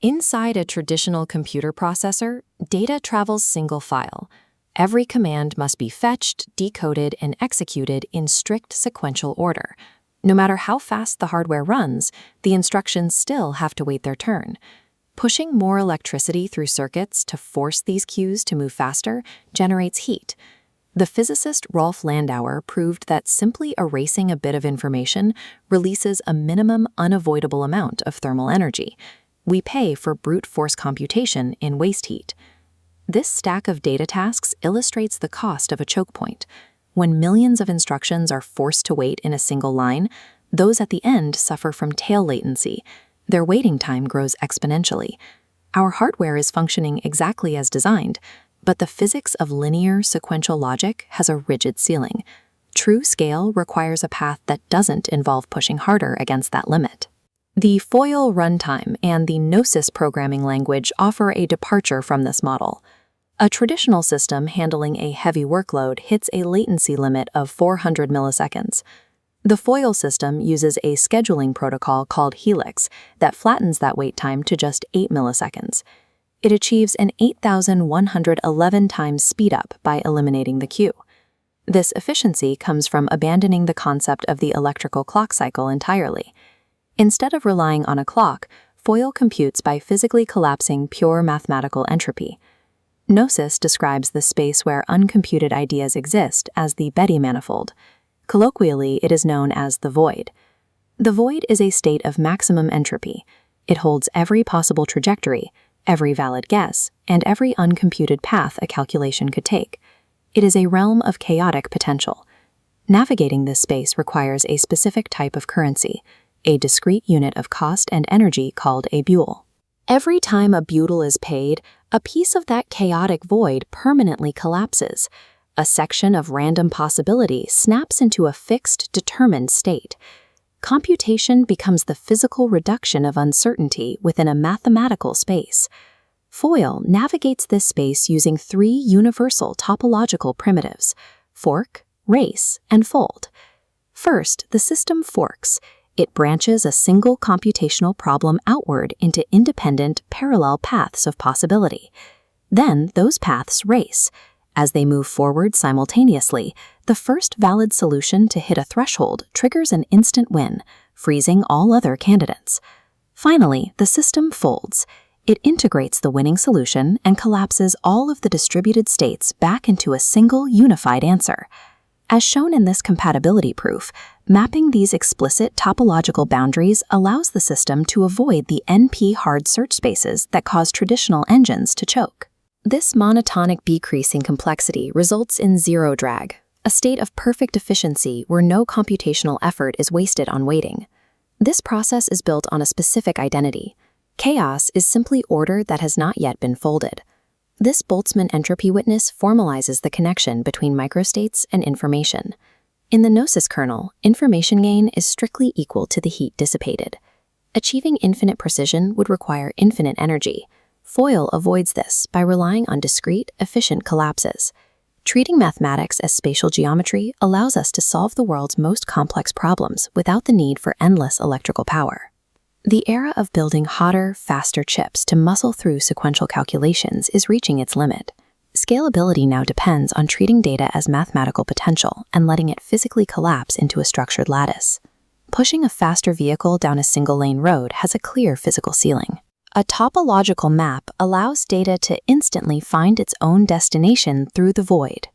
Inside a traditional computer processor, data travels single file. Every command must be fetched, decoded, and executed in strict sequential order. No matter how fast the hardware runs, the instructions still have to wait their turn. Pushing more electricity through circuits to force these cues to move faster generates heat. The physicist Rolf Landauer proved that simply erasing a bit of information releases a minimum unavoidable amount of thermal energy. We pay for brute force computation in waste heat. This stack of data tasks illustrates the cost of a choke point. When millions of instructions are forced to wait in a single line, those at the end suffer from tail latency. Their waiting time grows exponentially. Our hardware is functioning exactly as designed, but the physics of linear sequential logic has a rigid ceiling. True scale requires a path that doesn't involve pushing harder against that limit. The FOIL runtime and the Gnosis programming language offer a departure from this model. A traditional system handling a heavy workload hits a latency limit of 400 milliseconds. The FOIL system uses a scheduling protocol called Helix that flattens that wait time to just 8 milliseconds. It achieves an 8,111 times speedup by eliminating the queue. This efficiency comes from abandoning the concept of the electrical clock cycle entirely. Instead of relying on a clock, FOIL computes by physically collapsing pure mathematical entropy. Gnosis describes the space where uncomputed ideas exist as the Betty manifold. Colloquially, it is known as the void. The void is a state of maximum entropy. It holds every possible trajectory, every valid guess, and every uncomputed path a calculation could take. It is a realm of chaotic potential. Navigating this space requires a specific type of currency, a discrete unit of cost and energy called a buell. Every time a buell is paid, a piece of that chaotic void permanently collapses. A section of random possibility snaps into a fixed, determined state. Computation becomes the physical reduction of uncertainty within a mathematical space. FOIL navigates this space using 3 universal topological primitives: fork, race, and fold. First, the system forks. It branches a single computational problem outward into independent, parallel paths of possibility. Then those paths race. As they move forward simultaneously, the first valid solution to hit a threshold triggers an instant win, freezing all other candidates. Finally, the system folds. It integrates the winning solution and collapses all of the distributed states back into a single unified answer. As shown in this compatibility proof, mapping these explicit topological boundaries allows the system to avoid the NP-hard search spaces that cause traditional engines to choke. This monotonic decrease in complexity results in zero drag, a state of perfect efficiency where no computational effort is wasted on waiting. This process is built on a specific identity. Chaos is simply order that has not yet been folded. This Boltzmann entropy witness formalizes the connection between microstates and information. In the Gnosis kernel, information gain is strictly equal to the heat dissipated. Achieving infinite precision would require infinite energy. FOIL avoids this by relying on discrete, efficient collapses. Treating mathematics as spatial geometry allows us to solve the world's most complex problems without the need for endless electrical power. The era of building hotter, faster chips to muscle through sequential calculations is reaching its limit. Scalability now depends on treating data as mathematical potential and letting it physically collapse into a structured lattice. Pushing a faster vehicle down a single-lane road has a clear physical ceiling. A topological map allows data to instantly find its own destination through the void.